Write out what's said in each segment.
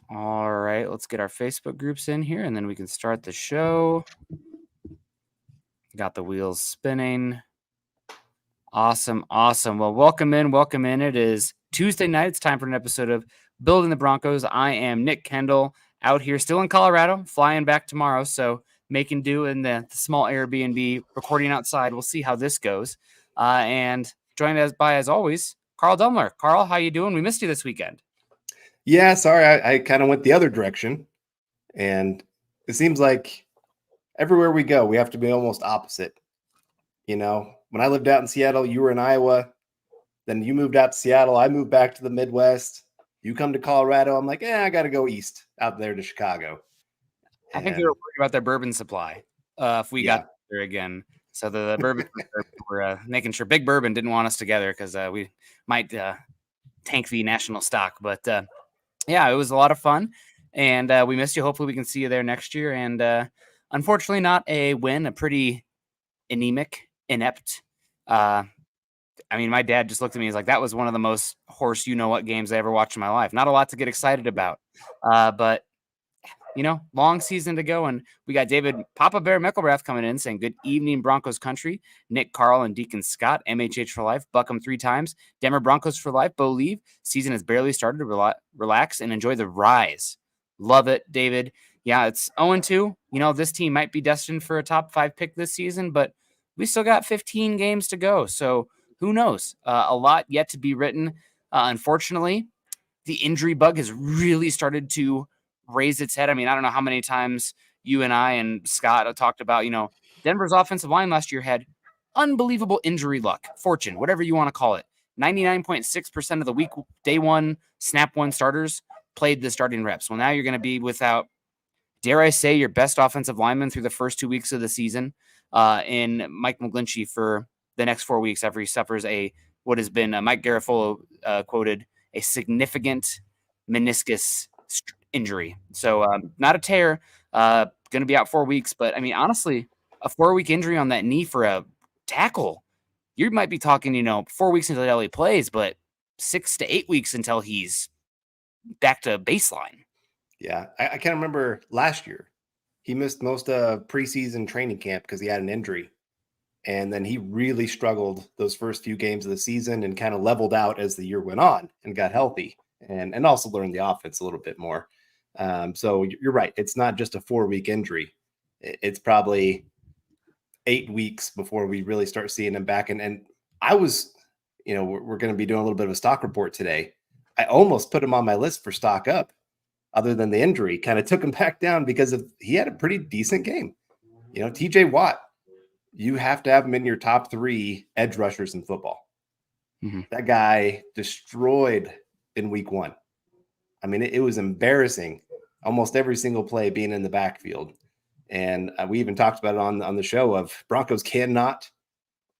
All right, let's get our Facebook groups in here, and then we can start the show. Got the wheels spinning. Awesome. Well, welcome in. It is Tuesday night. It's time for an episode of Building the Broncos. I am Nick Kendell, out here still in Colorado, flying back tomorrow, so making do in the small Airbnb, recording outside. We'll see how this goes. And joined us by, as always, Carl Dumler. Carl, how you doing? We missed you this weekend. Yeah, sorry, I kind of went the other direction. And it seems like everywhere we go, we have to be almost opposite. You know, when I lived out in Seattle, you were in Iowa. Then you moved out to Seattle. I moved back to the Midwest. You come to Colorado. I'm like, I got to go east out there to Chicago. I think they were worried about their bourbon supply if we got there again. So the bourbon, we're making sure Big Bourbon didn't want us together because we might tank the national stock. But yeah, it was a lot of fun, and we missed you. Hopefully we can see you there next year. And unfortunately, not a win, a pretty inept. I mean, my dad just looked at me. He's like, that was one of the most horse you-know-what games I ever watched in my life. Not a lot to get excited about. But long season to go. And we got David Papa Bear Mickelrath coming in saying, good evening, Broncos country. Nick, Carl, and Deacon Scott, MHH for life. Buckham 3 times. Denver Broncos for life. Bo leave. Season has barely started to relax and enjoy the rise. Love it, David. Yeah, it's 0-2. This team might be destined for a top 5 pick this season, but we still got 15 games to go. So who knows? A lot yet to be written. Unfortunately, the injury bug has really started to raise its head. I mean, I don't know how many times you and I and Scott have talked about, Denver's offensive line last year had unbelievable injury luck, fortune, whatever you want to call it. 99.6% of the week, day one, snap one starters played the starting reps. Well, now you're going to be without, dare I say, your best offensive lineman through the first 2 weeks of the season in Mike McGlinchey for the next 4 weeks after he suffers what has been Mike Garafolo quoted, a significant meniscus injury. So not a tear, going to be out 4 weeks. But I mean, honestly, a 4-week injury on that knee for a tackle, you might be talking, 4 weeks until he plays, but 6 to 8 weeks until he's back to baseline. Yeah, I can't remember last year. He missed most of preseason training camp because he had an injury. And then he really struggled those first few games of the season and kind of leveled out as the year went on and got healthy and also learned the offense a little bit more. So you're right. It's not just a 4-week injury. It's probably 8 weeks before we really start seeing him back. And I was, we're going to be doing a little bit of a stock report today. I almost put him on my list for stock up other than the injury, kind of took him back down because he had a pretty decent game. TJ Watt, you have to have him in your top 3 edge rushers in football. Mm-hmm. That guy destroyed in week 1. I mean, it was embarrassing. Almost every single play being in the backfield. And we even talked about it on the show of Broncos cannot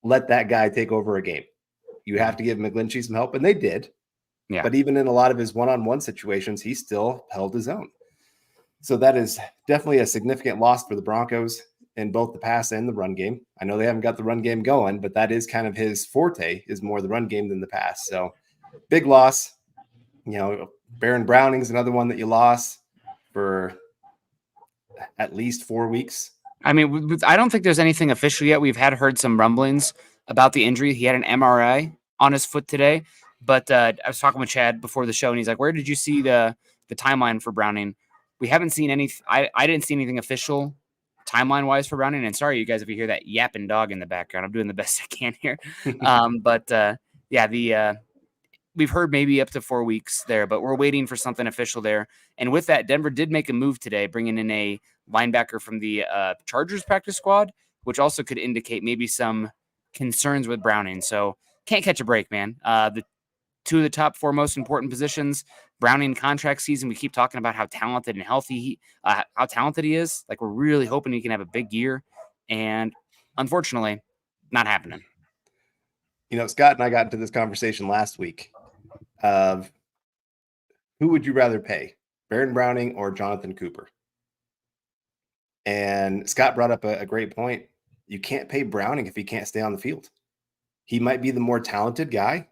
let that guy take over a game. You have to give McGlinchey some help, and they did. Yeah. But even in a lot of his one-on-one situations, he still held his own. So that is definitely a significant loss for the Broncos in both the pass and the run game. I know they haven't got the run game going, but that is kind of his forte, is more the run game than the pass. So big loss. Baron Browning's another one that you lost for at least 4 weeks. I mean, I don't think there's anything official yet. We've heard some rumblings about the injury. He had an MRI on his foot today, but I was talking with Chad before the show, and he's like, where did you see the timeline for Browning? We haven't seen any. I didn't see anything official timeline-wise for Browning, and sorry, you guys, if you hear that yapping dog in the background. I'm doing the best I can here. We've heard maybe up to 4 weeks there, but we're waiting for something official there. And with that, Denver did make a move today, bringing in a linebacker from the Chargers practice squad, which also could indicate maybe some concerns with Browning. So can't catch a break, man. The 2 of the top 4 most important positions. Browning contract season. We keep talking about how talented and healthy how talented he is. Like, we're really hoping he can have a big year, and unfortunately, not happening. Scott and I got into this conversation last week of who would you rather pay, Baron Browning or Jonathan Cooper? And Scott brought up a great point. You can't pay Browning if he can't stay on the field. He might be the more talented guy,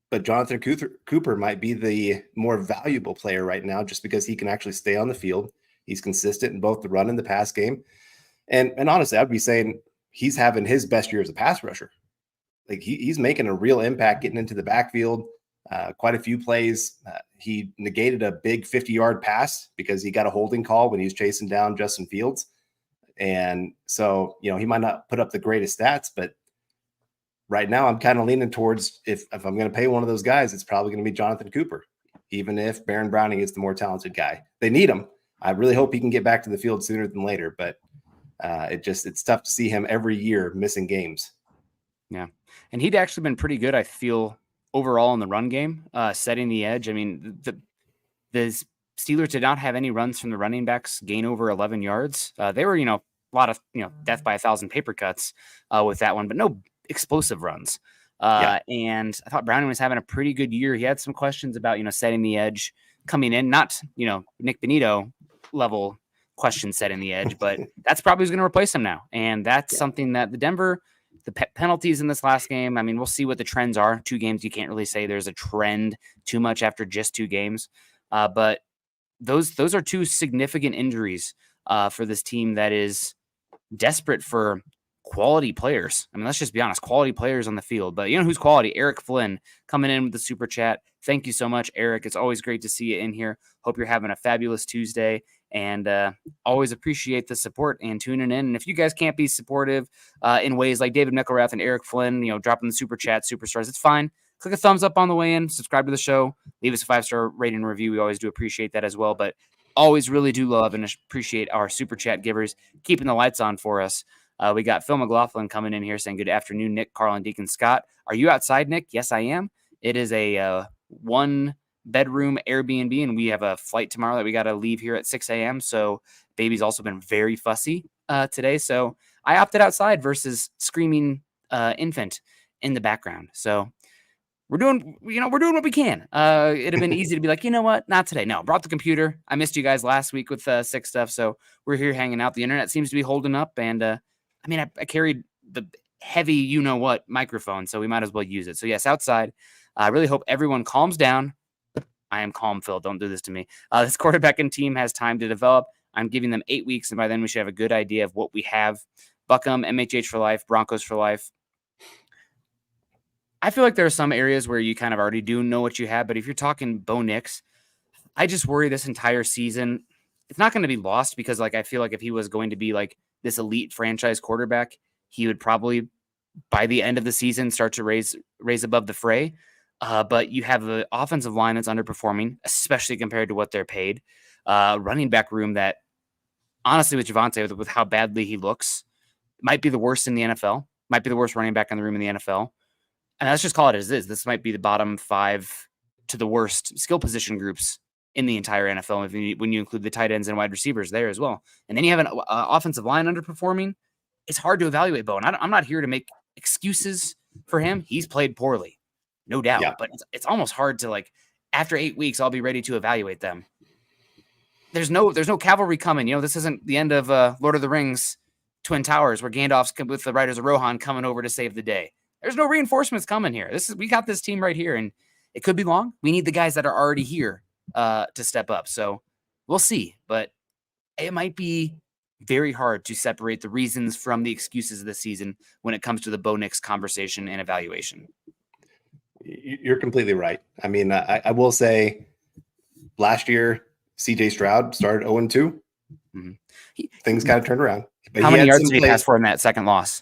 but Jonathan Cooper might be the more valuable player right now just because he can actually stay on the field. He's consistent in both the run and the pass game. And honestly, I'd be saying he's having his best year as a pass rusher. Like he's making a real impact getting into the backfield. Quite a few plays. He negated a big 50-yard pass because he got a holding call when he was chasing down Justin Fields. And so, he might not put up the greatest stats, but right now I'm kind of leaning towards if I'm going to pay one of those guys, it's probably going to be Jonathan Cooper, even if Baron Browning is the more talented guy. They need him. I really hope he can get back to the field sooner than later, but it's tough to see him every year missing games. Yeah. And he'd actually been pretty good, I feel, overall in the run game, setting the edge. I mean, the Steelers did not have any runs from the running backs gain over 11 yards. They were, a lot of, death by 1,000 paper cuts with that one, but no explosive runs. And I thought Browning was having a pretty good year. He had some questions about, setting the edge coming in, not, Nick Benito level question setting the edge, but that's probably who's going to replace him now. And that's something that the penalties in this last game, I mean, we'll see what the trends are. 2 games, you can't really say there's a trend too much after just 2 games. But those are 2 significant injuries for this team that is desperate for quality players. I mean, let's just be honest, quality players on the field. But you know who's quality? Eric Flynn coming in with the super chat. Thank you so much, Eric. It's always great to see you in here. Hope you're having a fabulous Tuesday. And always appreciate the support and tuning in. And if you guys can't be supportive in ways like David Mickelrath and Eric Flynn, dropping the super chat, superstars, it's fine. Click a thumbs up on the way in, subscribe to the show, leave us a 5-star rating and review. We always do appreciate that as well. But always really do love and appreciate our super chat givers keeping the lights on for us. We got Phil McLaughlin coming in here saying, good afternoon, Nick, Carl, and Deacon Scott. Are you outside, Nick? Yes, I am. It is a 1-bedroom Airbnb, and we have a flight tomorrow that we got to leave here at 6 a.m. So baby's also been very fussy today. So I opted outside versus screaming infant in the background. So we're doing what we can. It'd have been easy to be like, you know what? Not today. No, brought the computer. I missed you guys last week with sick stuff. So we're here hanging out. The internet seems to be holding up. And I carried the heavy, microphone. So we might as well use it. So yes, outside. I really hope everyone calms down. I am calm, Phil. Don't do this to me. This quarterbacking team has time to develop. I'm giving them 8 weeks. And by then we should have a good idea of what we have. Buckham, MHH for life, Broncos for life. I feel like there are some areas where you kind of already do know what you have, but if you're talking Bo Nix, I just worry this entire season, it's not going to be lost because I feel like if he was going to be like this elite franchise quarterback, he would probably by the end of the season start to raise above the fray. But you have the offensive line that's underperforming, especially compared to what they're paid. Running back room that honestly with Javonte, with how badly he looks, might be the worst in the NFL, might be the worst running back in the room in the NFL. And let's just call it as it is. This might be the bottom 5 to the worst skill position groups in the entire NFL when you include the tight ends and wide receivers there as well. And then you have an offensive line underperforming. It's hard to evaluate Bo. And I'm not here to make excuses for him. He's played poorly, no doubt. Yeah. But it's almost hard to after 8 weeks, I'll be ready to evaluate them. There's no cavalry coming. This isn't the end of Lord of the Rings, Twin Towers, where Gandalf's with the Riders of Rohan coming over to save the day. There's no reinforcements coming here. We got this team right here, and it could be long. We need the guys that are already here to step up. So we'll see, but it might be very hard to separate the reasons from the excuses of the season when it comes to the Bo Nix conversation and evaluation. You're completely right. I mean, I will say last year, CJ Stroud started 0-2. Mm-hmm. Things kind of turned around. But how many yards did he pass for in that second loss?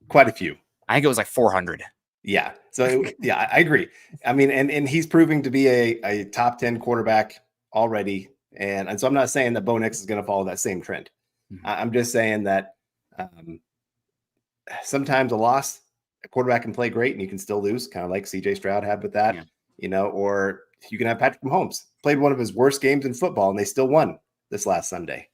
Quite a few. I think it was 400. Yeah. So, yeah, I agree. I mean, and he's proving to be a top 10 quarterback already. And so I'm not saying that Bo Nix is going to follow that same trend. Mm-hmm. I'm just saying that sometimes a quarterback can play great and you can still lose, kind of like CJ Stroud had with that, or you can have Patrick Mahomes played one of his worst games in football and they still won this last Sunday.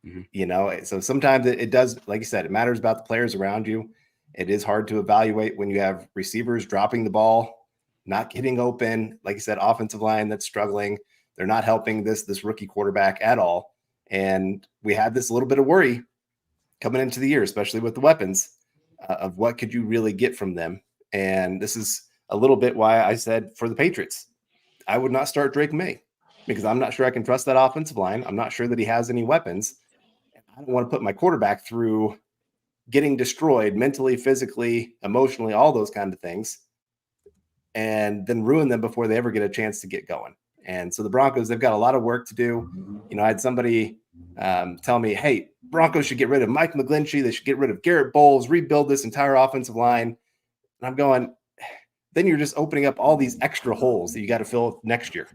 Mm-hmm. So sometimes it does, like you said, it matters about the players around you. It is hard to evaluate when you have receivers dropping the ball, not getting open. Like you said, offensive line that's struggling. They're not helping this rookie quarterback at all. And we had this little bit of worry coming into the year, especially with the weapons of what could you really get from them. And this is a little bit why I said for the Patriots, I would not start Drake May because I'm not sure I can trust that offensive line. I'm not sure that he has any weapons. I don't want to put my quarterback through getting destroyed mentally, physically, emotionally, all those kind of things, and then ruin them before they ever get a chance to get going. And so the Broncos, they've got a lot of work to do. I had somebody tell me, hey, Broncos should get rid of Mike McGlinchey. They should get rid of Garrett Bowles, rebuild this entire offensive line. And I'm going, then you're just opening up all these extra holes that you got to fill next year.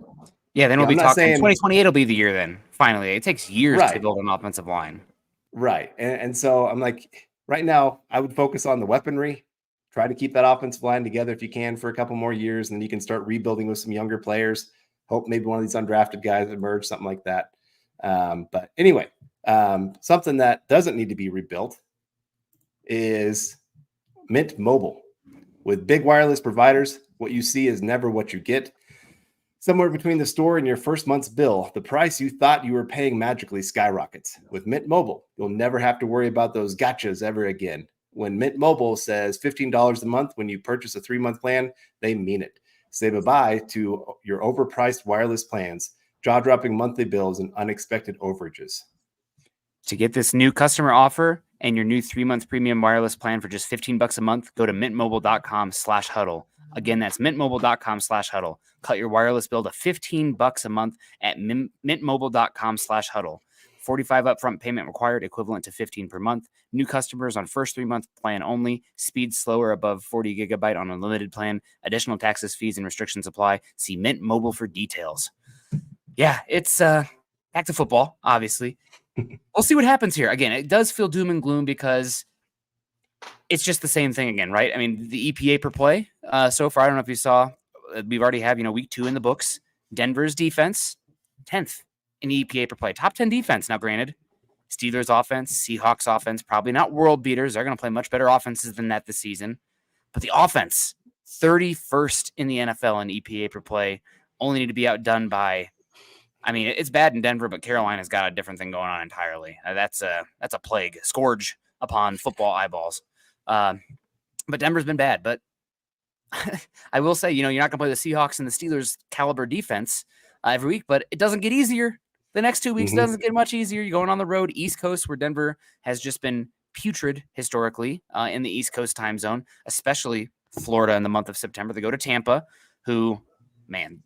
Yeah, then we'll be talking 2028 will be the year then, finally. It takes years to build an offensive line. Right. And so I'm like, right now, I would focus on the weaponry, try to keep that offensive line together if you can for a couple more years, and then you can start rebuilding with some younger players. Hope maybe one of these undrafted guys emerge, something like that. But anyway, something that doesn't need to be rebuilt is Mint Mobile. With big wireless providers, what you see is never what you get. Somewhere between the store and your first month's bill, the price you thought you were paying magically skyrockets. With Mint Mobile, you'll never have to worry about those gotchas ever again. When Mint Mobile says $15 a month when you purchase a 3-month plan, they mean it. Say bye-bye to your overpriced wireless plans, jaw-dropping monthly bills, and unexpected overages. To get this new customer offer and your new 3-month premium wireless plan for just $15 a month, go to mintmobile.com/huddle. Again, that's mintmobile.com/huddle. Cut your wireless bill to $15 a month at mintmobile.com/huddle. 45 upfront payment required, equivalent to $15 per month. New customers on first 3-month plan only. Speed slower above 40 gigabyte on unlimited plan. Additional taxes, fees, and restrictions apply. See Mint Mobile for details. Yeah, it's back to football, obviously. We'll see what happens here. Again, it does feel doom and gloom because it's just the same thing again, right? I mean, the EPA per play so far, I don't know if you saw, we've already have, week 2 in the books. Denver's defense, 10th in EPA per play. Top 10 defense. Now, granted, Steelers offense, Seahawks offense, probably not world beaters. They're going to play much better offenses than that this season. But the offense, 31st in the NFL in EPA per play, only need to be outdone by, it's bad in Denver, but Carolina's got a different thing going on entirely. That's a plague, scourge upon football eyeballs. But Denver's been bad. But I will say, you're not going to play the Seahawks and the Steelers caliber defense every week, but it doesn't get easier. The next 2 weeks doesn't get much easier. You're going on the road, East Coast, where Denver has just been putrid historically in the East Coast time zone, especially Florida in the month of September. They go to Tampa, who, man,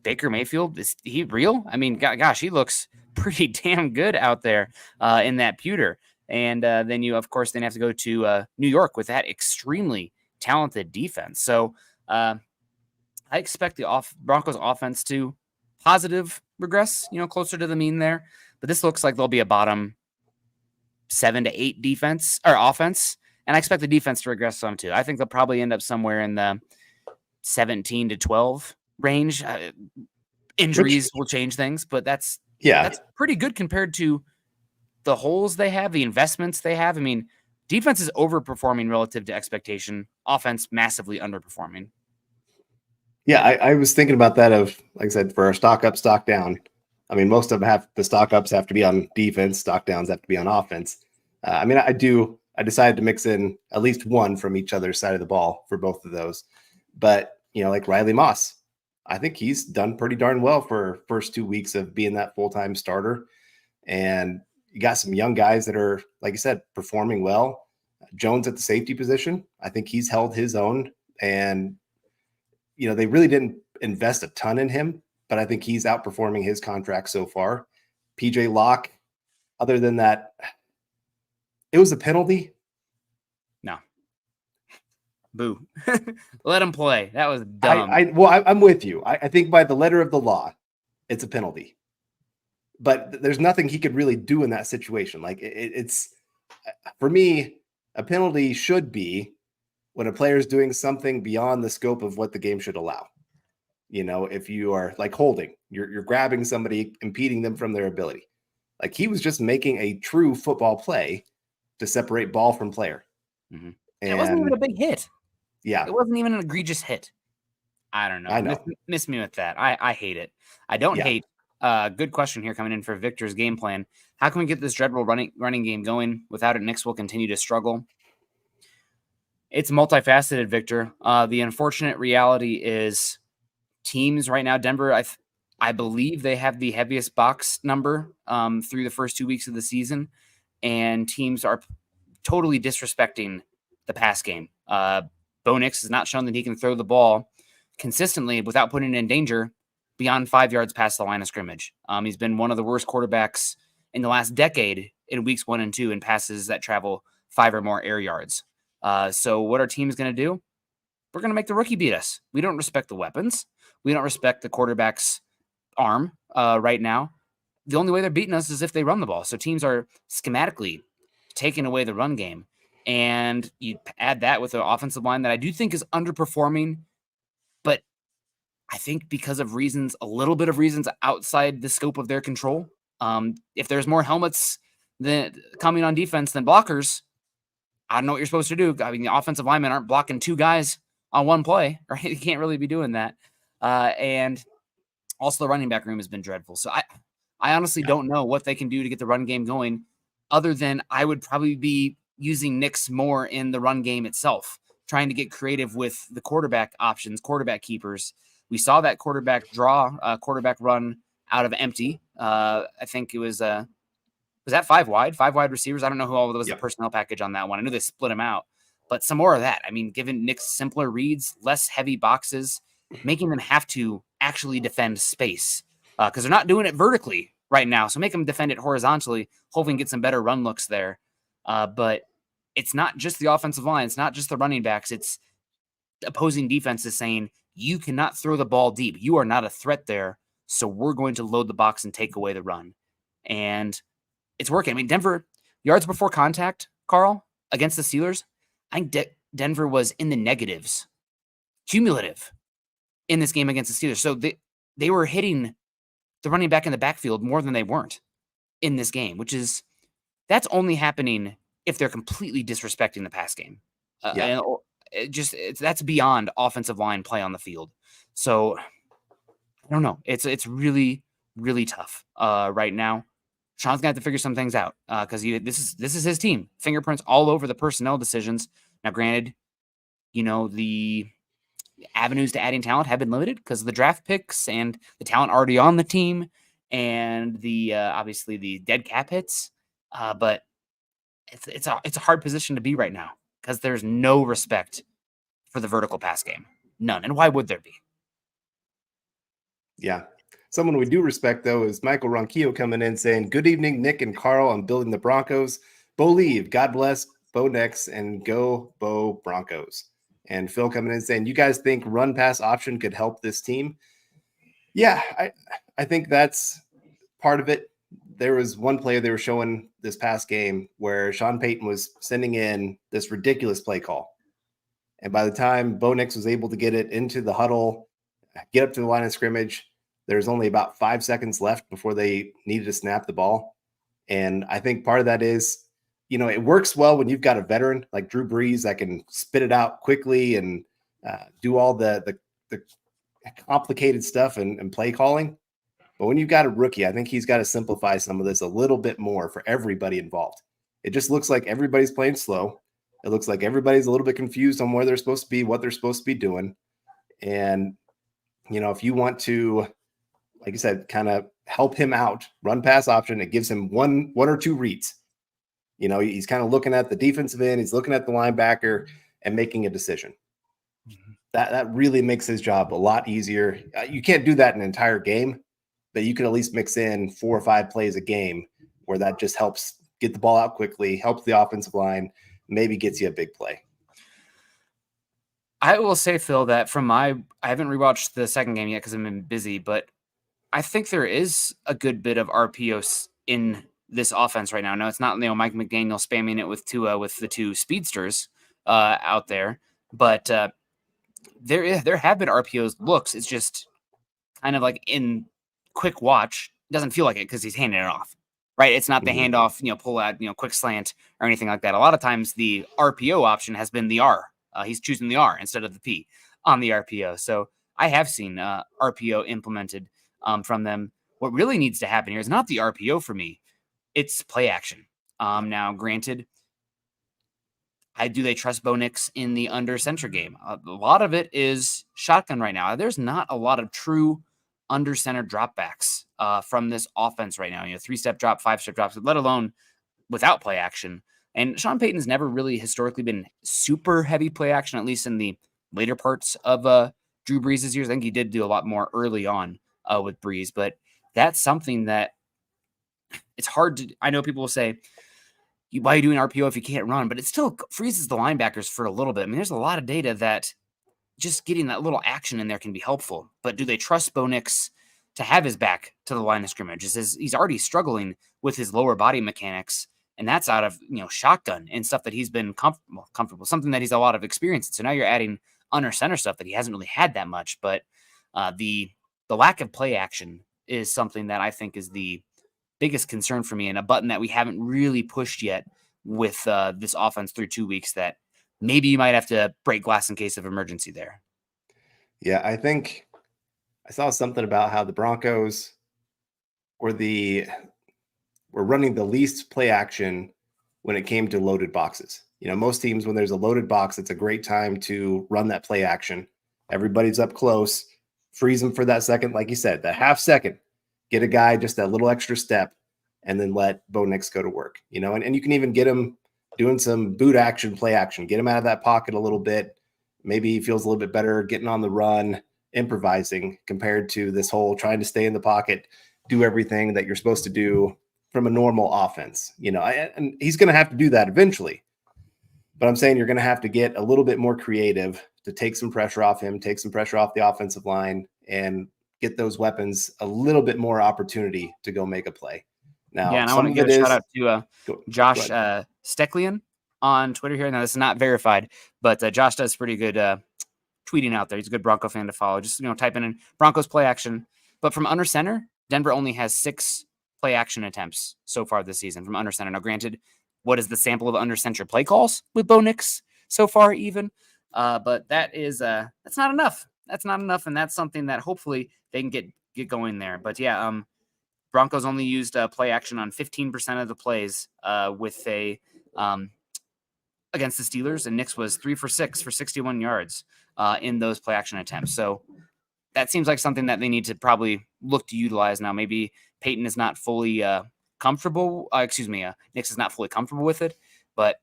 Baker Mayfield, is he real? Gosh, he looks pretty damn good out there in that pewter. And then you, of course, then have to go to New York with that extremely talented defense. So I expect the Broncos offense to positive regress, closer to the mean there. But this looks like they'll be a bottom 7 to 8 defense or offense. And I expect the defense to regress some too. I think they'll probably end up somewhere in the 17 to 12 range. Injuries will change things, but that's pretty good compared to the holes they have, the investments they have. Defense is overperforming relative to expectation. Offense massively underperforming. Yeah, I was thinking about that like I said, for our stock up, stock down. Most of them the stock ups have to be on defense, stock downs have to be on offense. I decided to mix in at least one from each other's side of the ball for both of those. But, like Riley Moss, I think he's done pretty darn well for first 2 weeks of being that full-time starter. And you got some young guys that are, like I said, performing well. Jones at the safety position, I think he's held his own. And, they really didn't invest a ton in him, but I think he's outperforming his contract so far. PJ Locke, other than that, it was a penalty. No. Boo. Let him play. That was dumb. I'm with you. I think by the letter of the law, it's a penalty. But there's nothing he could really do in that situation. Like it's for me, a penalty should be when a player is doing something beyond the scope of what the game should allow. If you are like holding, you're grabbing somebody, impeding them from their ability. Like he was just making a true football play to separate ball from player. Mm-hmm. And it wasn't even a big hit. Yeah. It wasn't even an egregious hit. I don't know. I know. Miss me with that. I hate it. I don't hate. Good question here coming in for Victor's game plan. How can we get this dreadful running game going? Without it, Nix will continue to struggle. It's multifaceted, Victor. The unfortunate reality is teams right now, Denver, I believe they have the heaviest box number through the first 2 weeks of the season, and teams are totally disrespecting the pass game. Bo Nix has not shown that he can throw the ball consistently without putting it in danger beyond 5 yards past the line of scrimmage. He's been one of the worst quarterbacks in the last decade in weeks 1 and 2 in passes that travel 5 or more air yards. So what our team's going to do? We're going to make the rookie beat us. We don't respect the weapons. We don't respect the quarterback's arm right now. The only way they're beating us is if they run the ball. So teams are schematically taking away the run game. And you add that with an offensive line that I do think is underperforming, but I think because of reasons, a little bit of reasons outside the scope of their control. If there's more helmets coming on defense than blockers, I don't know what you're supposed to do. I mean, the offensive linemen aren't blocking 2 guys on one play, right? You can't really be doing that. And also the running back room has been dreadful. So I honestly don't know what they can do to get the run game going, other than I would probably be using Nix more in the run game itself, trying to get creative with the quarterback options, quarterback keepers. We saw that quarterback run out of empty. I think it was that 5 wide receivers? I don't know who all was the personnel package on that one. I knew they split them out, but some more of that. I mean, giving Nix simpler reads, less heavy boxes, making them have to actually defend space because they're not doing it vertically right now. So make them defend it horizontally, hoping to get some better run looks there. But it's not just the offensive line. It's not just the running backs. It's the opposing defense is saying, you cannot throw the ball deep. You are not a threat there. So we're going to load the box and take away the run. And it's working. I mean, Denver, yards before contact, Carl, against the Steelers, I think Denver was in the negatives, cumulative, in this game against the Steelers. So they were hitting the running back in the backfield more than they weren't in this game, that's only happening if they're completely disrespecting the pass game. That's beyond offensive line play on the field. So I don't know. It's really, really tough right now. Sean's gonna have to figure some things out because this is his team. Fingerprints all over the personnel decisions. Now, granted, the avenues to adding talent have been limited because of the draft picks and the talent already on the team, and the obviously the dead cap hits. But it's a hard position to be right now because there's no respect for the vertical pass game, none. And why would there be? Yeah. Someone we do respect, though, is Michael Ronquillo coming in saying, "Good evening, Nick and Carl. I'm building the Broncos. Bo leave. God bless Bo Nix and go Bo Broncos." And Phil coming in saying, "You guys think run pass option could help this team?" Yeah, I think that's part of it. There was one play they were showing this past game where Sean Payton was sending in this ridiculous play call. And by the time Bo Nix was able to get it into the huddle, get up to the line of scrimmage, there's only about 5 seconds left before they needed to snap the ball. And I think part of that is, it works well when you've got a veteran like Drew Brees that can spit it out quickly and do all the complicated stuff and play calling. But when you've got a rookie, I think he's got to simplify some of this a little bit more for everybody involved. It just looks like everybody's playing slow. It looks like everybody's a little bit confused on where they're supposed to be, what they're supposed to be doing. And, if you want to, like I said, kind of help him out, run pass option, it gives him one or two reads. He's kind of looking at the defensive end, he's looking at the linebacker and making a decision. Mm-hmm. That really makes his job a lot easier. You can't do that an entire game, but you can at least mix in 4 or 5 plays a game where that just helps get the ball out quickly, helps the offensive line, maybe gets you a big play. I will say, Phil, that I haven't rewatched the second game yet because I've been busy, but I think there is a good bit of RPOs in this offense right now. No, it's not Mike McDaniel spamming it with the 2 speedsters out there, but there have been RPOs looks. It's just kind of like in quick watch. It doesn't feel like it because he's handing it off, right? It's not the handoff, pull out, quick slant or anything like that. A lot of times the RPO option has been the R. He's choosing the R instead of the P on the RPO. So I have seen RPO implemented from them. What really needs to happen here is not the RPO for me. It's play action. Now, granted, do they trust Bo Nix in the under center game? A lot of it is shotgun right now. There's not a lot of true under center dropbacks from this offense right now. 3-step drop, 5-step drops, let alone without play action. And Sean Payton's never really historically been super heavy play action, at least in the later parts of Drew Brees' years. I think he did do a lot more early on with Brees, but that's something that it's hard to. I know people will say, why are you doing RPO if you can't run? But it still freezes the linebackers for a little bit. I mean, there's a lot of data that just getting that little action in there can be helpful. But do they trust Bo Nix to have his back to the line of scrimmage? He's already struggling with his lower body mechanics, and that's out of shotgun and stuff that he's been comfortable, something that he's a lot of experience in. So now you're adding under center stuff that he hasn't really had that much. But the lack of play action is something that I think is the biggest concern for me, and a button that we haven't really pushed yet with this offense through 2 weeks that maybe you might have to break glass in case of emergency there. Yeah, I think I saw something about how the Broncos were running the least play action when it came to loaded boxes. Most teams, when there's a loaded box, it's a great time to run that play action. Everybody's up close, freeze them for that second, like you said, that half second. Get a guy just that little extra step, and then let Bo Nix go to work. And you can even get him doing some boot action, play action, get him out of that pocket a little bit. Maybe he feels a little bit better getting on the run, improvising, compared to this whole trying to stay in the pocket, do everything that you're supposed to do from a normal offense. And he's going to have to do that eventually. But I'm saying you're going to have to get a little bit more creative to take some pressure off him, take some pressure off the offensive line, and get those weapons a little bit more opportunity to go make a play. Now, and I want to give a shout out to Josh Stecklian on Twitter here. Now, this is not verified, but Josh does pretty good tweeting out there. He's a good Bronco fan to follow. Just typing in Broncos play action. But from under center, Denver only has 6 play action attempts so far this season from under center. Now, granted, what is the sample of under center play calls with Bo Nix so far even? But that's not enough. That's not enough, and that's something that hopefully they can get going there. But yeah, Broncos only used play action on 15% of the plays with against the Steelers, and Nix was 3 for 6 for 61 yards in those play action attempts. So that seems like something that they need to probably look to utilize now. Maybe Peyton is not fully comfortable. Nix is not fully comfortable with it, but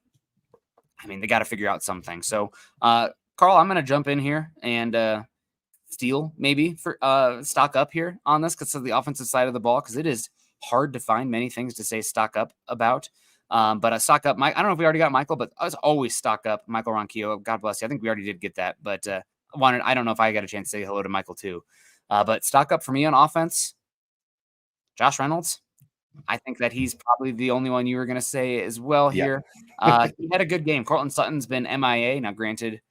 I mean, they got to figure out something. So, Carl, I'm going to jump in here and steal maybe for stock up here on this because of the offensive side of the ball, because it is hard to find many things to say stock up about. But a stock up, Mike. I don't know if we already got Michael, but I was always stock up Michael Ronquillo. God bless you. I think we already did get that, but I don't know if I got a chance to say hello to Michael too. But stock up for me on offense, Josh Reynolds. I think that he's probably the only one you were going to say as well here. He had a good game. Cortland Sutton's been MIA. Now, granted,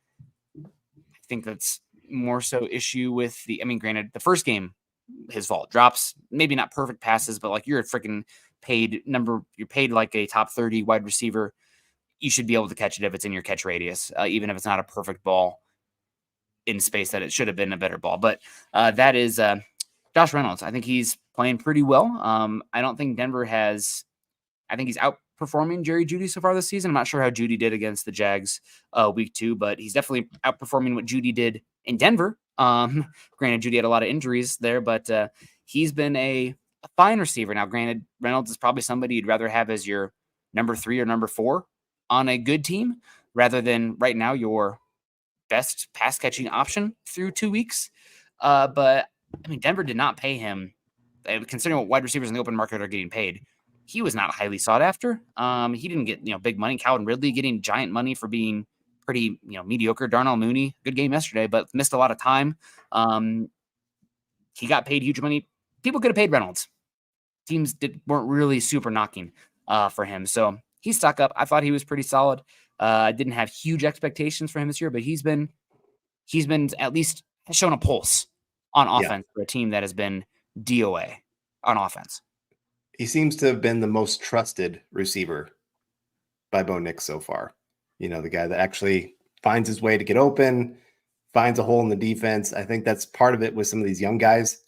I think that's more so issue with granted, the first game, his fault. Drops, maybe not perfect passes, but like you're a freaking you're paid like a top 30 wide receiver. You should be able to catch it if it's in your catch radius, even if it's not a perfect ball in space that it should have been a better ball. But that is Josh Reynolds. I think he's playing pretty well. I don't think Denver has, I think he's outperforming Jerry Jeudy so far this season. I'm not sure how Jeudy did against the Jags week 2, but he's definitely outperforming what Jeudy did in Denver. Granted, Jeudy had a lot of injuries there, but he's been a fine receiver. Now, granted, Reynolds is probably somebody you'd rather have as your number 3 or number 4 on a good team rather than right now your best pass catching option through 2 weeks. But I mean, Denver did not pay him, considering what wide receivers in the open market are getting paid. He was not highly sought after. He didn't get big money. Calvin Ridley getting giant money for being pretty mediocre. Darnell Mooney, good game yesterday, but missed a lot of time. He got paid huge money. People could have paid Reynolds. Teams weren't really super knocking for him. So he's stuck up. I thought he was pretty solid. I didn't have huge expectations for him this year, but he's been at least shown a pulse on offense for a team that has been DOA on offense. He seems to have been the most trusted receiver by Bo Nix so far. The guy that actually finds his way to get open, finds a hole in the defense. I think that's part of it with some of these young guys.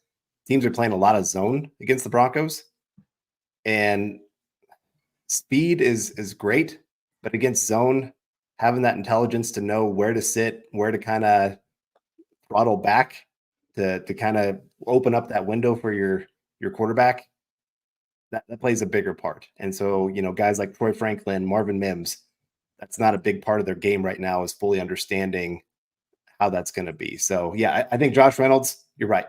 Teams are playing a lot of zone against the Broncos, and speed is great, but against zone, having that intelligence to know where to sit, where to kind of throttle back to kind of open up that window for your quarterback, that plays a bigger part. And so, guys like Troy Franklin, Marvin Mims, that's not a big part of their game right now, is fully understanding how that's going to be. So, yeah, I think Josh Reynolds, you're right.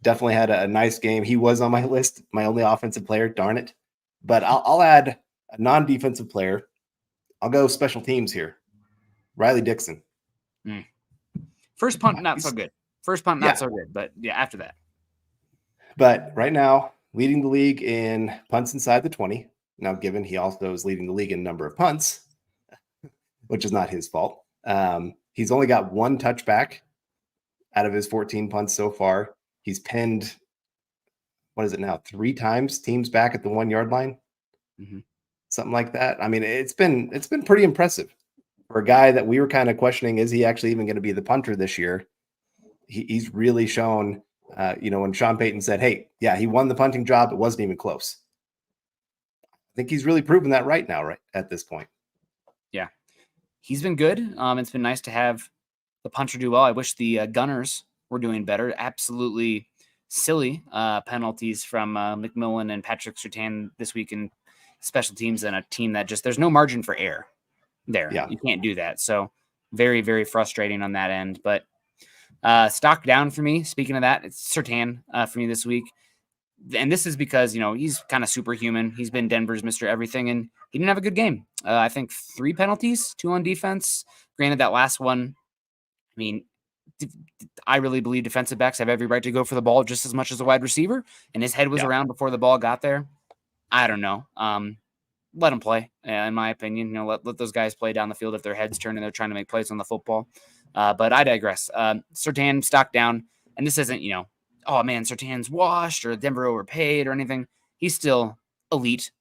Definitely had a nice game. He was on my list, my only offensive player, darn it. But I'll add a non-defensive player. I'll go special teams here. Riley Dixon. First punt, not so good. So good. But yeah, after that. But right now, leading the league in punts inside the 20. Now, given he also is leading the league in number of punts, which is not his fault. He's only got one touchback out of his 14 punts so far. He's pinned, what is it now, 3 times teams back at the 1 yard line, something like that. I mean, it's been pretty impressive for a guy that we were kind of questioning, is he actually even going to be the punter this year? He's really shown, when Sean Payton said, hey, yeah, he won the punting job, it wasn't even close. I think he's really proven that right now, right at this point. Yeah, he's been good. It's been nice to have the punter do well. I wish the Gunners were doing better. Absolutely silly penalties from McMillan and Patrick Surtain this week in special teams, and a team that just, there's no margin for error there. Yeah. You can't do that. So very, very frustrating on that end. But stock down for me. Speaking of that, it's Surtain for me this week. And this is because, he's kind of superhuman. He's been Denver's Mr. Everything, and he didn't have a good game. I think 3 penalties, 2 on defense. Granted, that last one, I mean, I really believe defensive backs have every right to go for the ball just as much as a wide receiver, and his head was around before the ball got there. I don't know. Let them play, in my opinion. Let those guys play down the field if their heads turn and they're trying to make plays on the football. But I digress. Surtain, stock down. And this isn't, oh, man, Surtain's washed or Denver overpaid or anything. He's still elite.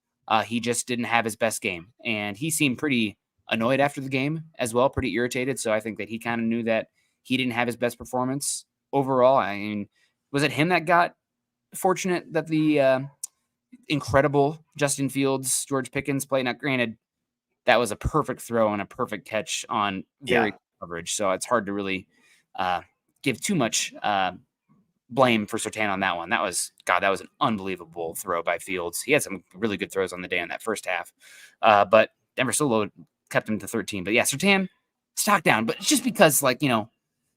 He just didn't have his best game. And he seemed pretty annoyed after the game as well, pretty irritated. So I think that he kind of knew that he didn't have his best performance overall. I mean, was it him that got fortunate that the incredible Justin Fields, George Pickens play? Now, granted, that was a perfect throw and a perfect catch on very coverage. So it's hard to really give too much blame for Surtain on that one. That was an unbelievable throw by Fields. He had some really good throws on the day in that first half. But Denver still kept him to 13. But yeah, Surtain, stock down. But it's just because,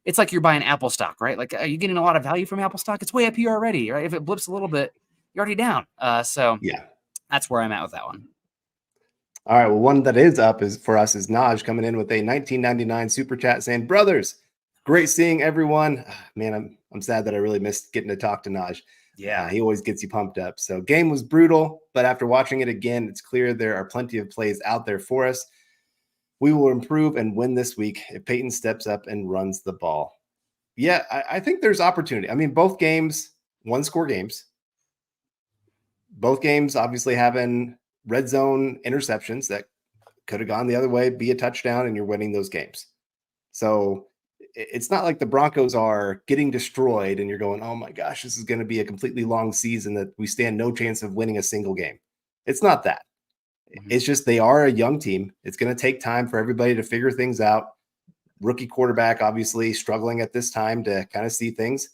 it's like you're buying Apple stock, right? Like, are you getting a lot of value from Apple stock? It's way up here already, right? If it blips a little bit, you're already down. So yeah, that's where I'm at with that one. All right. Well, one that is up is Naj coming in with a 1999 super chat saying, brothers, great seeing everyone. Man, I'm sad that I really missed getting to talk to Naj. Yeah. He always gets you pumped up. So game was brutal, but after watching it again, it's clear there are plenty of plays out there for us. We will improve and win this week if Peyton steps up and runs the ball. Yeah, I think there's opportunity. I mean, both games, 1-score games. Both games obviously having red zone interceptions that could have gone the other way, be a touchdown, and you're winning those games. So it's not like the Broncos are getting destroyed and you're going, oh my gosh, this is going to be a completely long season that we stand no chance of winning a single game. It's not that. It's just they are a young team. It's going to take time for everybody to figure things out. Rookie quarterback, obviously, struggling at this time to kind of see things.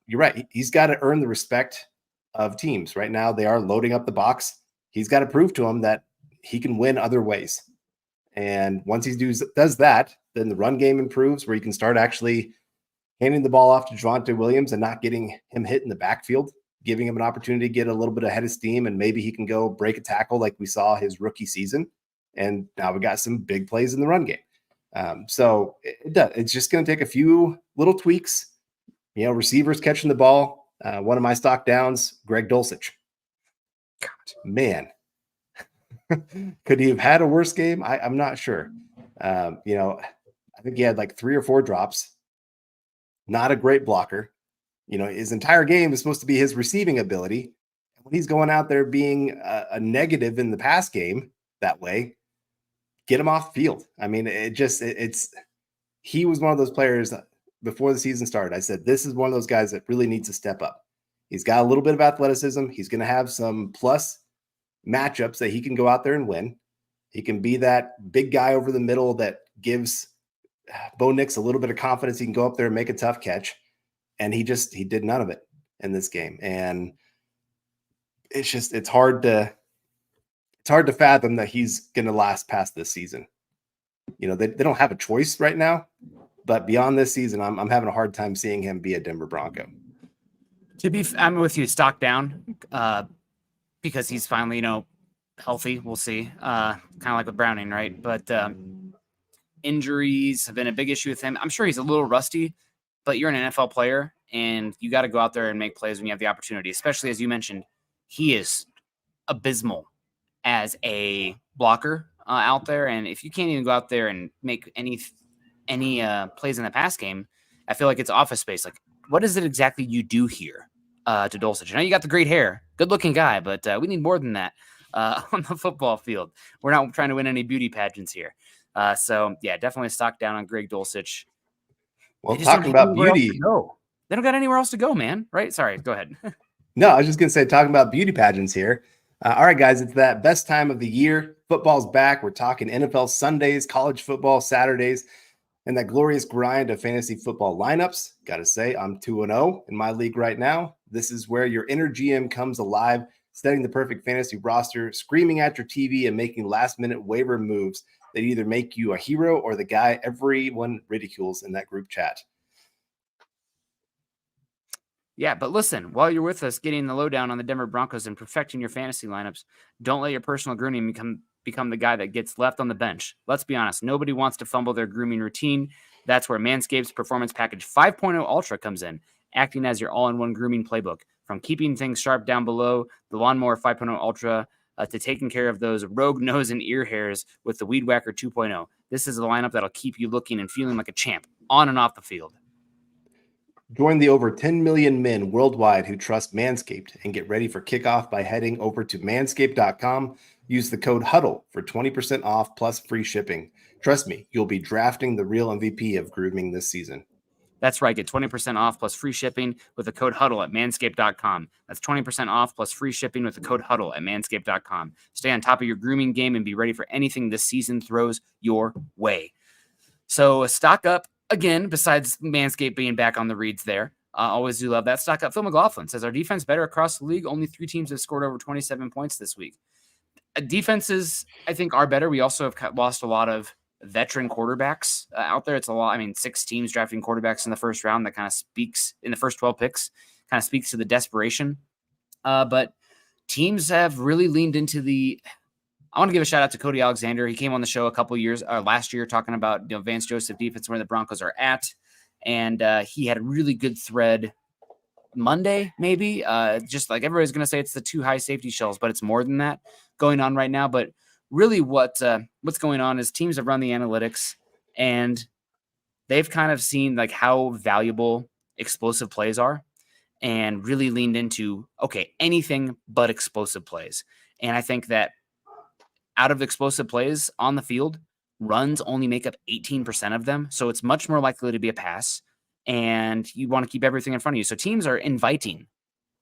You're right. He's got to earn the respect of teams. Right now, they are loading up the box. He's got to prove to them that he can win other ways. And once he does that, then the run game improves, where you can start actually handing the ball off to Javonte Williams and not getting him hit in the backfield, giving him an opportunity to get a little bit ahead of steam, and maybe he can go break a tackle like we saw his rookie season. And now we got some big plays in the run game. So it's just going to take a few little tweaks. Receivers catching the ball. One of my stock downs, Greg Dulcich. God, man, could he have had a worse game? I'm not sure. I think he had like 3 or 4 drops. Not a great blocker. His entire game is supposed to be his receiving ability. When he's going out there being a negative in the pass game that way, get him off field. I mean, he was one of those players that before the season started, I said, this is one of those guys that really needs to step up. He's got a little bit of athleticism. He's going to have some plus matchups that he can go out there and win. He can be that big guy over the middle that gives Bo Nix a little bit of confidence. He can go up there and make a tough catch. And he did none of it in this game. And it's hard to fathom that he's going to last past this season. You know, they don't have a choice right now, but beyond this season, I'm having a hard time seeing him be a Denver Bronco. I'm with you, stock down, because he's finally, healthy. We'll see. Kind of like with Browning, right? But injuries have been a big issue with him. I'm sure he's a little rusty, but you're an NFL player and you got to go out there and make plays when you have the opportunity, especially as you mentioned, he is abysmal as a blocker out there. And if you can't even go out there and make any plays in the pass game, I feel like it's office space. Like, what is it exactly you do here to Dulcich? I know you got the great hair, good looking guy, but we need more than that on the football field. We're not trying to win any beauty pageants here. So yeah, definitely stock down on Greg Dulcich. Well, talking about beauty, they don't got anywhere else to go, man. Right? Sorry, go ahead. No, I was just going to say, talking about beauty pageants here. All right, guys, it's that best time of the year. Football's back. We're talking NFL Sundays, college football Saturdays, and that glorious grind of fantasy football lineups. Got to say, I'm 2-0 in my league right now. This is where your inner GM comes alive, setting the perfect fantasy roster, screaming at your TV, and making last-minute waiver moves that either make you a hero or the guy everyone ridicules in that group chat. Yeah, but listen, while you're with us getting the lowdown on the Denver Broncos and perfecting your fantasy lineups, don't let your personal grooming become the guy that gets left on the bench. Let's be honest, nobody wants to fumble their grooming routine. That's where Manscaped's Performance Package 5.0 Ultra comes in, acting as your all-in-one grooming playbook. From keeping things sharp down below the Lawnmower 5.0 Ultra to taking care of those rogue nose and ear hairs with the Weed Whacker 2.0. This is a lineup that'll keep you looking and feeling like a champ on and off the field. Join the over 10 million men worldwide who trust Manscaped and get ready for kickoff by heading over to manscaped.com. Use the code HUDDLE for 20% off plus free shipping. Trust me, you'll be drafting the real MVP of grooming this season. That's right. Get 20% off plus free shipping with the code HUDDLE at manscaped.com. That's 20% off plus free shipping with the code HUDDLE at manscaped.com. Stay on top of your grooming game and be ready for anything this season throws your way. So stock up again, besides Manscaped being back on the reads there. Always do love that. Stock up. Phil McLaughlin says, our defense better across the league. Only 3 teams have scored over 27 points this week. Defenses, I think, are better. We also have lost a lot of veteran quarterbacks out there. It's a lot. I mean, 6 teams drafting quarterbacks in the first round. That kind of speaks in the first 12 picks, kind of speaks to the desperation. But teams have really leaned into I want to give a shout out to Cody Alexander. He came on the show last year talking about Vance Joseph defense, where the Broncos are at. And he had a really good thread Monday, maybe. Just like everybody's going to say it's the 2 high safety shells, but it's more than that going on right now. But really what's going on is teams have run the analytics and they've kind of seen like how valuable explosive plays are and really leaned into, okay, anything but explosive plays. And I think that out of explosive plays on the field, runs only make up 18% of them. So it's much more likely to be a pass, and you want to keep everything in front of you. So teams are inviting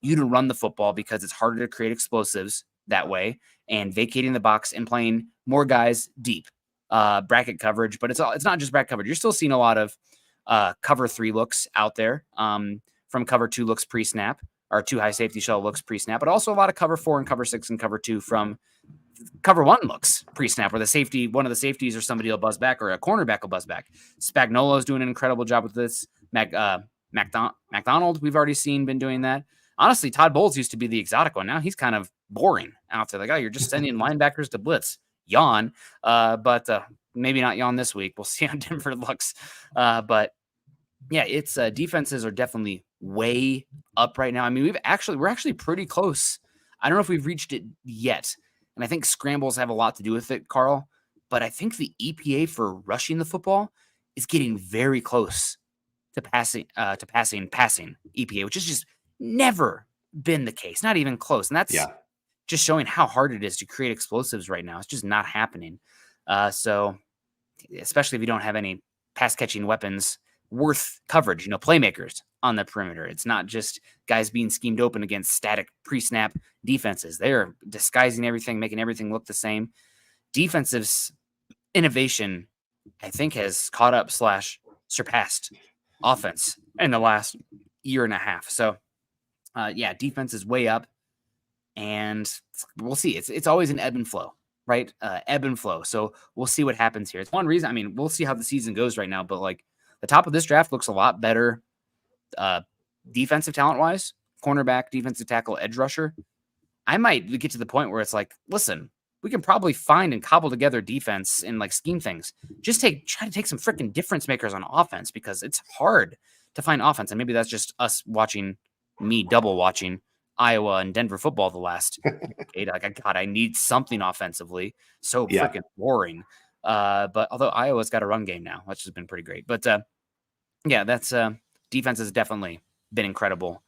you to run the football because it's harder to create explosives that way, and vacating the box and playing more guys deep, bracket coverage. But it's not just bracket coverage. You're still seeing a lot of cover 3 looks out there from cover 2 looks pre-snap, or 2 high safety shell looks pre-snap, but also a lot of cover 4 and cover 6 and cover 2 from cover 1 looks pre-snap, where one of the safeties or somebody will buzz back, or a cornerback will buzz back. Spagnuolo's doing an incredible job with this. McDonald, we've already been doing that. Honestly, Todd Bowles used to be the exotic one. Now he's kind of boring out there. Like, oh, you're just sending linebackers to blitz. Yawn. But maybe not yawn this week. We'll see how Denver looks. But yeah, it's defenses are definitely way up right now. I mean, we're actually pretty close. I don't know if we've reached it yet. And I think scrambles have a lot to do with it, Carl. But I think the EPA for rushing the football is getting very close to passing EPA, which has just never been the case. Not even close. And that's just showing how hard it is to create explosives right now. It's just not happening. So especially if you don't have any pass catching weapons worth coverage, playmakers on the perimeter. It's not just guys being schemed open against static pre-snap defenses. They're disguising everything, making everything look the same. defensive innovation, I think, has caught up / surpassed offense in the last year and a half. So, yeah, defense is way up, and we'll see. It's always an ebb and flow, right? Ebb and flow. So we'll see what happens here. It's one reason. I mean, we'll see how the season goes right now, but like the top of this draft looks a lot better, defensive talent wise, cornerback, defensive tackle, edge rusher. I might get to the point where it's like, listen, we can probably find and cobble together defense and like scheme things. Just try to take some freaking difference makers on offense, because it's hard to find offense. And maybe that's just us double watching Iowa and Denver football the last decade. Like, God, I need something offensively. So freaking boring. But although Iowa's got a run game now, which has been pretty great. But yeah, that's defense has definitely been incredible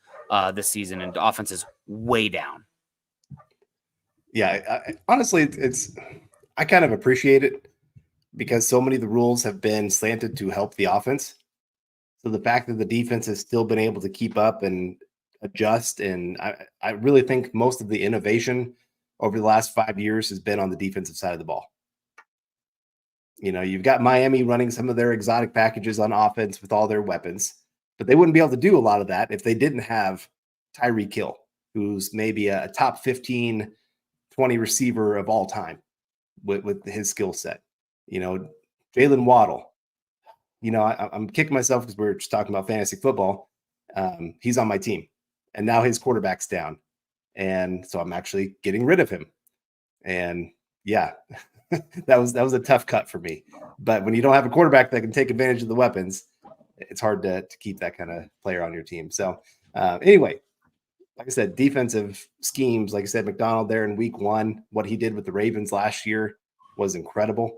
this season, and offense is way down. Yeah, honestly, I kind of appreciate it, because so many of the rules have been slanted to help the offense. So the fact that the defense has still been able to keep up and adjust, and I really think most of the innovation over the last 5 years has been on the defensive side of the ball. You know, you've got Miami running some of their exotic packages on offense with all their weapons, but they wouldn't be able to do a lot of that if they didn't have Tyreek Hill, who's maybe a top 15, 20 receiver of all time with his skill set. You know, Jalen Waddle. You know, I'm kicking myself because we're just talking about fantasy football. He's on my team, and now his quarterback's down, and so I'm actually getting rid of him. And yeah, that was a tough cut for me. But when you don't have a quarterback that can take advantage of the weapons, it's hard to keep that kind of player on your team. So anyway, like I said, defensive schemes, like I said, McDonald there in week 1, what he did with the Ravens last year was incredible.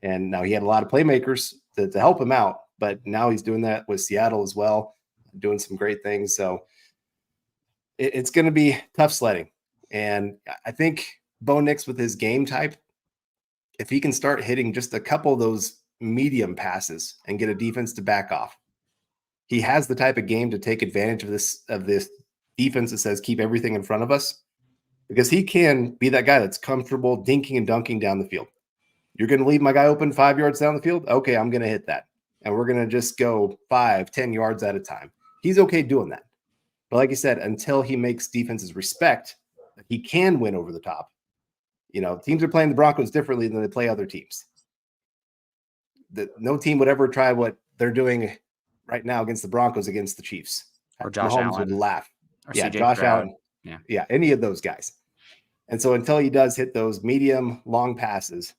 And now he had a lot of playmakers to help him out, but now he's doing that with Seattle as well, doing some great things. So it's going to be tough sledding. And I think Bo Nix, with his game type, if he can start hitting just a couple of those medium passes and get a defense to back off, he has the type of game to take advantage of this defense that says keep everything in front of us, because he can be that guy that's comfortable dinking and dunking down the field. You're going to leave my guy open 5 yards down the field? Okay, I'm going to hit that. And we're going to just go 5, 10 yards at a time. He's okay doing that. But like I said, until he makes defenses respect that he can win over the top, you know, teams are playing the Broncos differently than they play other teams. No team would ever try what they're doing right now against the Broncos against the Chiefs. Or Josh Mahomes Allen. would laugh. Or yeah, CJ Josh Stroud. Allen. Yeah, any of those guys. And so until he does hit those medium, long passes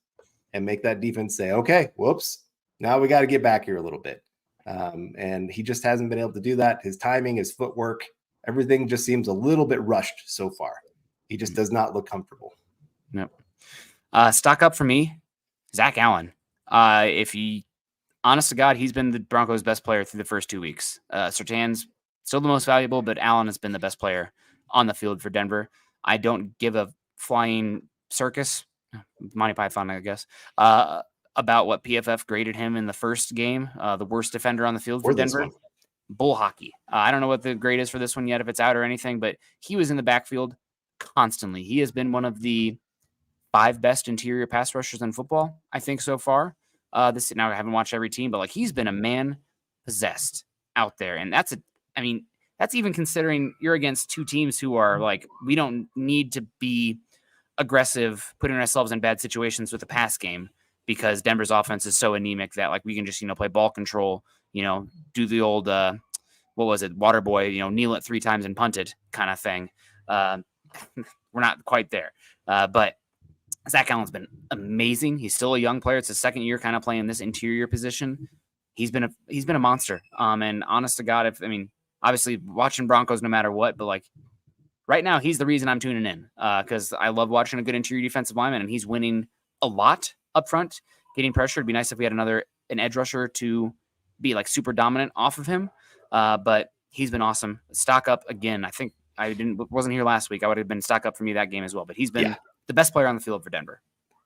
and make that defense say, okay, whoops, now we got to get back here a little bit. And he just hasn't been able to do that. His timing, his footwork, everything just seems a little bit rushed so far. He just does not look comfortable. Nope. Stock up for me, Zach Allen. Honest to God, he's been the Broncos' best player through the first 2 weeks. Surtain's still the most valuable, but Allen has been the best player on the field for Denver. I don't give a flying circus, Monty Python, I guess, about what PFF graded him in the first game, the worst defender on the field for Denver. Bull hockey. I don't know what the grade is for this one yet, if it's out or anything, but he was in the backfield constantly. He has been one of the 5 best interior pass rushers in football, I think, so far. Now I haven't watched every team, but like he's been a man possessed out there. And that's even considering you're against 2 teams who are like, we don't need to be aggressive, putting ourselves in bad situations with the pass game, because Denver's offense is so anemic that like we can just, play ball control, do the old, water boy, kneel it 3 times and punt it kind of thing. We're not quite there. But Zach Allen's been amazing. He's still a young player. It's his second year kind of playing this interior position. He's been a monster. And honest to God, obviously watching Broncos no matter what, but like right now he's the reason I'm tuning in, because I love watching a good interior defensive lineman, and he's winning a lot up front, getting pressure. It'd be nice if we had an edge rusher to be like super dominant off of him. But he's been awesome. Stock up again. I think I wasn't here last week. I would have been stock up for me that game as well, but he's been the best player on the field for Denver.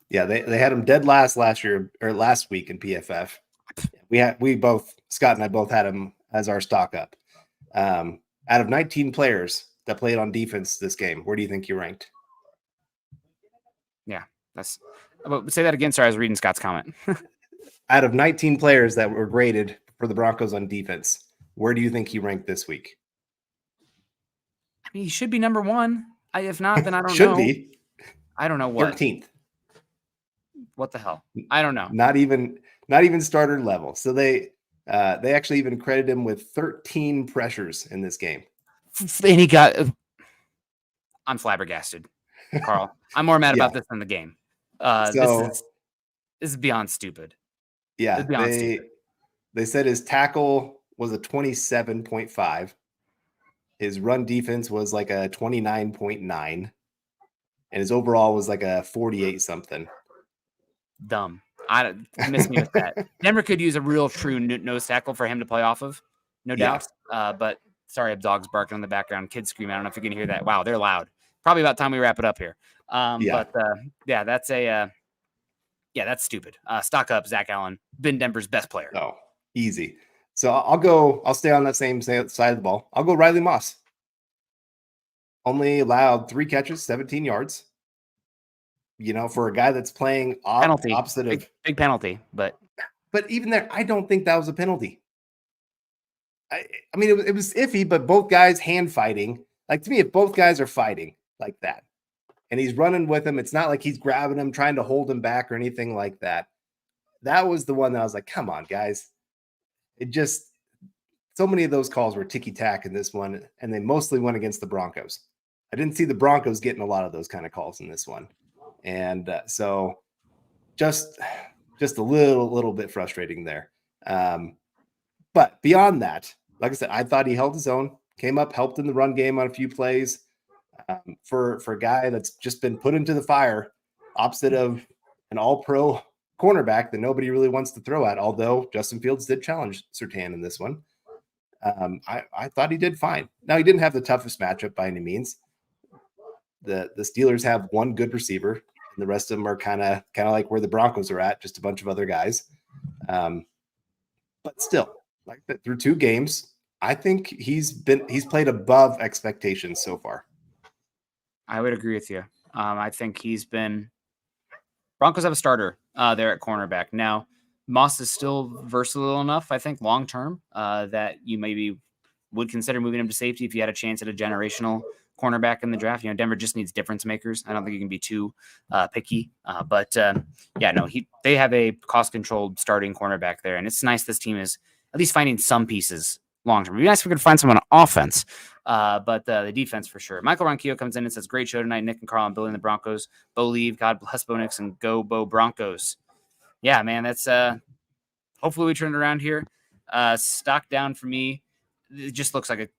Yeah, they had him dead last week in PFF. Scott and I both had him as our stock up. Out of 19 players that played on defense this game, where do you think you ranked? Yeah, that's Say that again. Sorry, I was reading Scott's comment. Out of 19 players that were graded for the Broncos on defense, where do you think he ranked this week? I mean, he should be number one. If not, then I don't Should know. be. I don't know what. 13th. What the hell? I don't know. Not even starter level. So they actually even credited him with 13 pressures in this game. And he got. I'm flabbergasted, Carl. I'm more mad about this than the game. This is beyond stupid. Yeah, they said his tackle was a 27.5. His run defense was like a 29.9, and his overall was like a 48 something. Dumb. I miss me with that. Denver could use a real true nose tackle for him to play off of, no doubt. But sorry, I have dogs barking in the background, kids screaming. I don't know if you can hear that. Wow, they're loud. Probably about time we wrap it up here. But that's stupid. Stock up, Zach Allen, been Denver's best player. Oh, easy. So I'll stay on that same side of the ball. I'll go Riley Moss. Only allowed 3 catches, 17 yards. For a guy that's playing opposite of big penalty, but even there, I don't think that was a penalty. I mean, it was iffy, but both guys hand fighting. Like, to me, if both guys are fighting like that, and he's running with him, it's not like he's grabbing him, trying to hold him back or anything like that. That was the one that I was like, come on, guys. So many of those calls were ticky-tack in this one, and they mostly went against the Broncos. I didn't see the Broncos getting a lot of those kind of calls in this one. And so just a little bit frustrating there. But beyond that, like I said, I thought he held his own, came up, helped in the run game on a few plays. For a guy that's just been put into the fire, opposite of an all-pro cornerback that nobody really wants to throw at, although Justin Fields did challenge Surtain in this one. I thought he did fine. Now, he didn't have the toughest matchup by any means. The Steelers have one good receiver, and the rest of them are kind of like where the Broncos are at, just a bunch of other guys. But still, like that, through 2 games, I think he's played above expectations so far. I would agree with you. I think Broncos have a starter there at cornerback. Now, Moss is still versatile enough, I think, long term, that you maybe would consider moving him to safety if you had a chance at a generational cornerback in the draft. Denver just needs difference makers. I don't think you can be too picky. They have a cost-controlled starting cornerback there, and it's nice this team is at least finding some pieces long term. It'd be nice if we could find someone on offense, but the defense for sure. Michael Ronquillo comes in and says, "Great show tonight, Nick and Carl, and building the Broncos. Bo leave, God bless Bo Nix, and go Bo Broncos." Yeah, man, that's hopefully we turn it around here. Stock down for me. It just looks like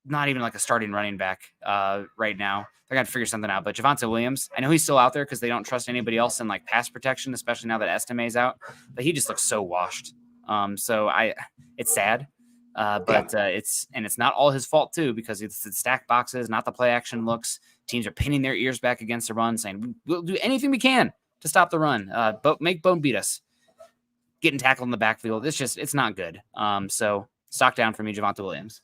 not even like a starting running back right now. They're going to figure something out. But Javonte Williams, I know he's still out there because they don't trust anybody else in like pass protection, especially now that Estime's out. But he just looks so washed. It's sad. It's not all his fault too, because it's the stack boxes, not the play action looks. Teams are pinning their ears back against the run, saying we'll do anything we can to stop the run. But make Bone beat us. Getting tackled in the backfield, it's not good. So stock down for me, Javonte Williams.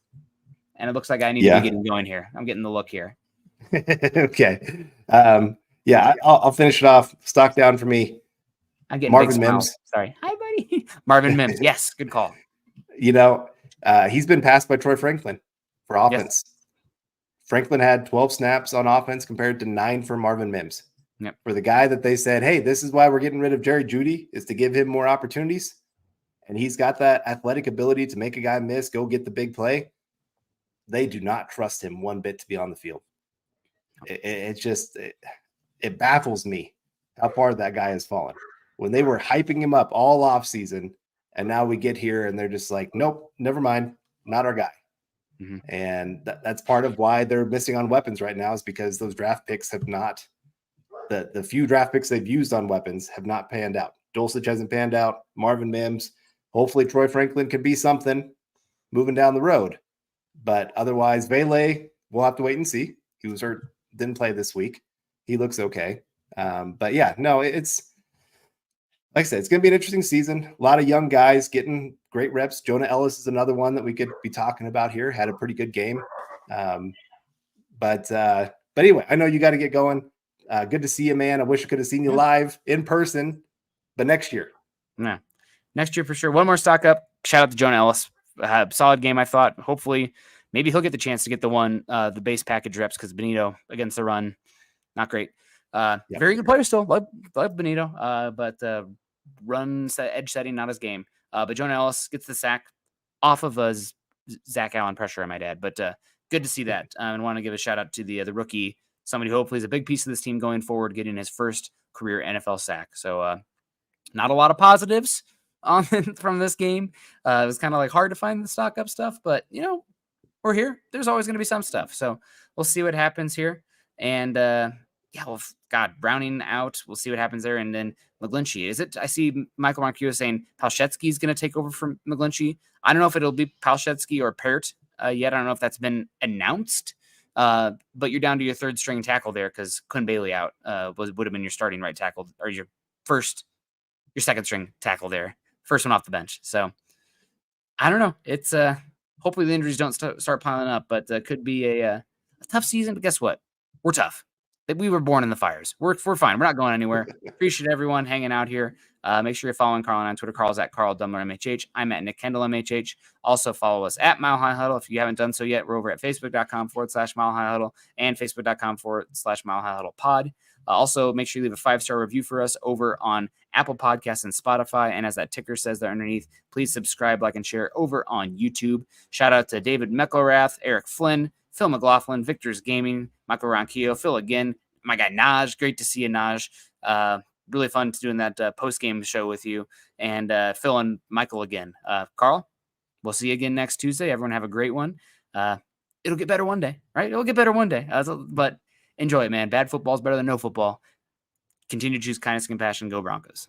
And it looks like I need to be getting going here. I'm getting the look here. Okay. I'll finish it off. Stock down for me. I'm getting Marvin Mims. Sorry. Hi, buddy. Marvin Mims. Yes, good call. He's been passed by Troy Franklin for offense. Yes. Franklin had 12 snaps on offense compared to 9 for Marvin Mims. Yep. For the guy that they said, hey, this is why we're getting rid of Jerry Jeudy, is to give him more opportunities. And he's got that athletic ability to make a guy miss, go get the big play. They do not trust him one bit to be on the field. It baffles me how far that guy has fallen. When they were hyping him up all off season, and now we get here and they're just like, nope, never mind, not our guy. Mm-hmm. And that's part of why they're missing on weapons right now, is because those draft picks have not, the few draft picks they've used on weapons have not panned out. Dulcich hasn't panned out. Marvin Mims. Hopefully Troy Franklin can be something moving down the road. But otherwise, Vele, we'll have to wait and see. He was hurt, didn't play this week. He looks okay. It's like I said, it's going to be an interesting season. A lot of young guys getting great reps. Jonah Ellis is another one that we could be talking about here. Had a pretty good game. But anyway, I know you got to get going. Good to see you, man. I wish I could have seen you live in person, but next year. Yeah. Next year for sure. One more stock up. Shout out to Jonah Ellis. Solid game, I thought. Hopefully, maybe he'll get the chance to get the base package reps because Benito against the run, not great. Very good player still. Love Benito, but run edge setting, not his game. But Jonah Ellis gets the sack off of Zach Allen pressure, I might add. But good to see that. And want to give a shout out to the rookie, somebody who hopefully is a big piece of this team going forward, getting his first career NFL sack. So not a lot of positives from this game. It was kind of like hard to find the stock up stuff, but we're here. There's always going to be some stuff. So we'll see what happens here. And Browning out. We'll see what happens there. And then McGlinchey. I see Michael Marquio saying Palshetsky is going to take over from McGlinchey. I don't know if it'll be Palshetsky or Parrott yet. I don't know if that's been announced. But you're down to your third string tackle there because Quinn Bailey out would have been your starting right tackle or your second string tackle there. First one off the bench. So I don't know. It's hopefully the injuries don't start piling up, but could be a tough season. But guess what? We're tough. We were born in the fires. We're fine. We're not going anywhere. Appreciate everyone hanging out here. Make sure you're following Carl on Twitter. Carl's at Carl Dumler MHH. I'm at Nick Kendell MHH. Also follow us at Mile High Huddle. If you haven't done so yet, we're over at Facebook.com/Mile High Huddle and Facebook.com/Mile High Huddle Pod. Also, make sure you leave a 5-star review for us over on Apple Podcasts and Spotify. And as that ticker says there underneath, please subscribe, like, and share over on YouTube. Shout out to David McElrath, Eric Flynn, Phil McLaughlin, Victor's Gaming, Michael Ronquillo, Phil again, my guy Naj. Great to see you, Naj. Really fun doing that post-game show with you. And Phil and Michael again. Carl, we'll see you again next Tuesday. Everyone have a great one. It'll get better one day, right? It'll get better one day. But enjoy it, man. Bad football is better than no football. Continue to choose kindness and compassion. Go Broncos.